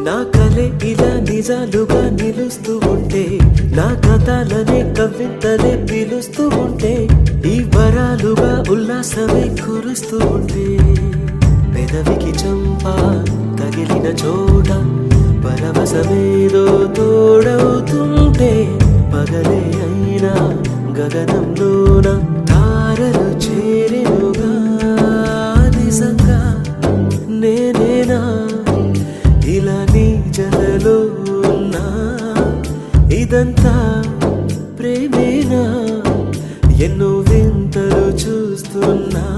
నా కలే ఇలా నిజాలుగా నిలుస్తూ ఉంటే, నా కథలనే కవితలే పిలుస్తూ ఉంటే, ఈ వరాలుగా ఉల్లాసమే కురుస్తూ ఉంటే, పెదవికి చంప తగిలిన చోట పరవశమేదో తోడవుతుంటే, పగలే అయినా గగనంలోన తారలు చేరెనుగా. నిజంగా నేనేనా ఇలా నీ జతలో ఉన్నా? ఇదంతా ప్రేమేనా? ఎన్నో వింతలు చూస్తున్నా.